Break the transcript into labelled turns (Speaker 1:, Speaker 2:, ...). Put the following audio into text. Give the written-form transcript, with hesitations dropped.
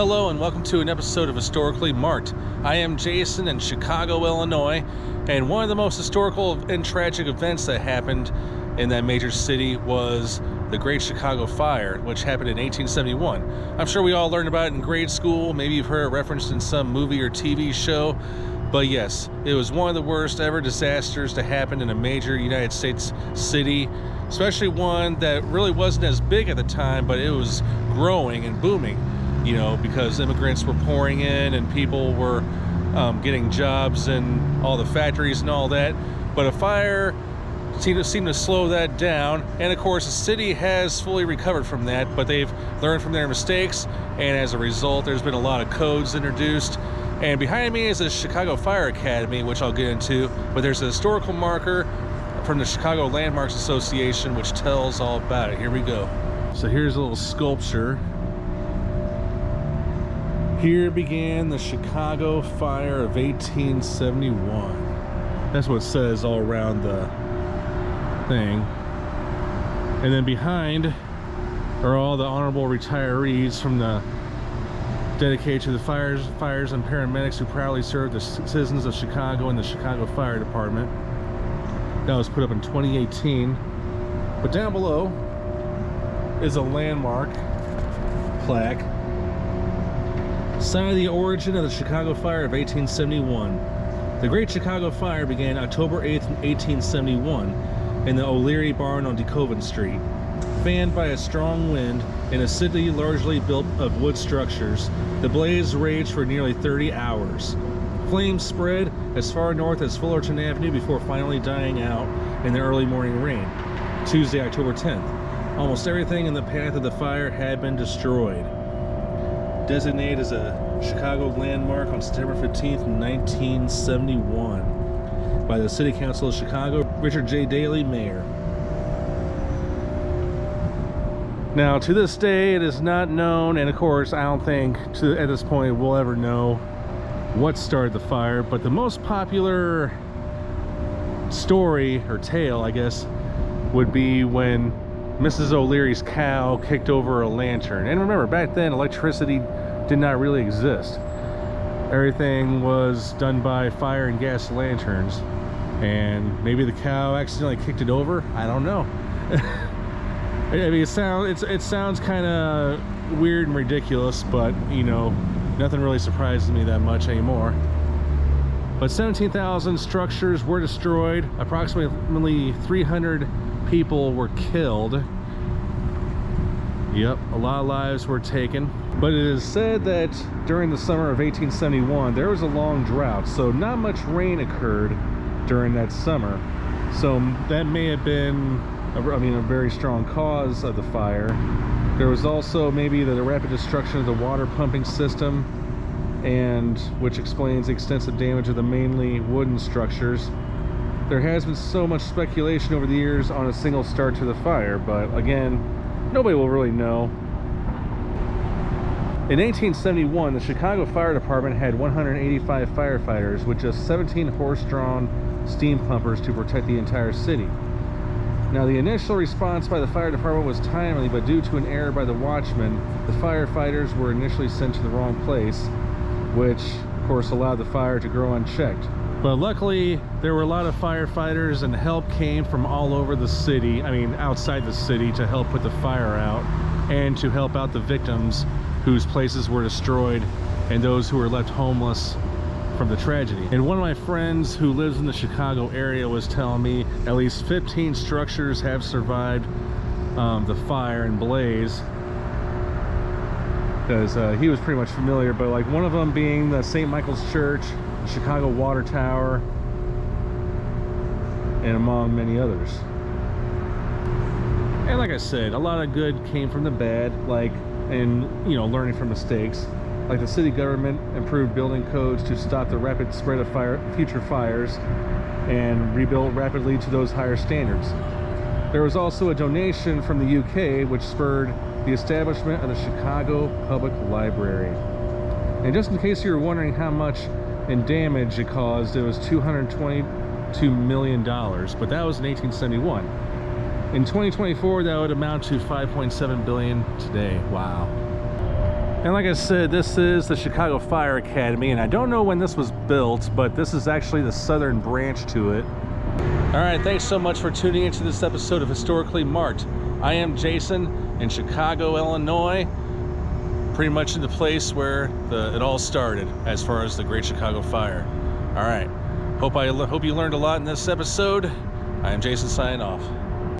Speaker 1: Hello and welcome to an episode of Historically Marked. I am Jason in Chicago, Illinois, and one of the most historical and tragic events that happened in that major city was the Great Chicago Fire, which happened in 1871. I'm sure we all learned about it in grade school. Maybe you've heard it referenced in some movie or TV show. But yes, it was one of the worst ever disasters to happen in a major United States city, especially one that really wasn't as big at the time, but it was growing and booming, you know, because immigrants were pouring in and people were getting jobs in all the factories and all that. But a fire seemed to slow that down, and of course the city has fully recovered from that, but they've learned from their mistakes, and as a result there's been a lot of codes introduced. And behind me is the Chicago Fire Academy, which I'll get into, but there's a historical marker from the Chicago Landmarks Association which tells all about it. Here we go. So here's a little sculpture. Here began the Chicago Fire of 1871. That's what it says all around the thing. And then behind are all the honorable retirees from the dedicated to the fires and paramedics who proudly served the citizens of Chicago and the Chicago Fire Department. That was put up in 2018. But down below is a landmark plaque citing the origin of the Chicago Fire of 1871. The Great Chicago Fire began October 8th, 1871 in the O'Leary Barn on DeKoven Street. Fanned by a strong wind in a city largely built of wood structures, the blaze raged for nearly 30 hours. Flames spread as far north as Fullerton Avenue before finally dying out in the early morning rain. Tuesday, October 10th. Almost everything in the path of the fire had been destroyed. Designated as a Chicago landmark on September 15th, 1971 by the City Council of Chicago, Richard J. Daley, Mayor. Now, to this day, it is not known, and of course, I don't think at this point we'll ever know what started the fire, but the most popular story, or tale, I guess, would be when Mrs. O'Leary's cow kicked over a lantern. And remember, back then, electricity did not really exist. Everything was done by fire and gas lanterns, and maybe the cow accidentally kicked it over. I don't know. I mean, it sounds kind of weird and ridiculous, but you know, nothing really surprises me that much anymore. But 17,000 structures were destroyed. Approximately 300 people were killed. Yep, a lot of lives were taken. But it is said that during the summer of 1871, there was a long drought, so not much rain occurred during that summer. So that may have been a very strong cause of the fire. There was also maybe the rapid destruction of the water pumping system, and which explains the extensive damage of the mainly wooden structures. There has been so much speculation over the years on a single start to the fire, but again, nobody will really know. In 1871, the Chicago Fire Department had 185 firefighters with just 17 horse-drawn steam pumpers to protect the entire city. Now, the initial response by the fire department was timely, but due to an error by the watchman, the firefighters were initially sent to the wrong place, which, of course, allowed the fire to grow unchecked. But luckily, there were a lot of firefighters, and help came from all over the city, outside the city, to help put the fire out and to help out the victims whose places were destroyed and those who were left homeless from the tragedy. And one of my friends who lives in the Chicago area was telling me at least 15 structures have survived the fire and blaze, because he was pretty much familiar, but like one of them being the St. Michael's Church, the Chicago Water Tower, and among many others. And like I said, a lot of good came from the bad, learning from mistakes. Like the city government improved building codes to stop the rapid spread of future fires and rebuilt rapidly to those higher standards. There was also a donation from the UK which spurred the establishment of the Chicago Public Library. And just in case you were wondering how much in damage it caused, it was $222 million, but that was in 1871. In 2024, that would amount to $5.7 billion today. Wow. And like I said, this is the Chicago Fire Academy, and I don't know when this was built, but this is actually the southern branch to it. All right, thanks so much for tuning into this episode of Historically Marked. I am Jason in Chicago, Illinois, pretty much in the place where it all started as far as the Great Chicago Fire. All right, hope you learned a lot in this episode. I am Jason signing off.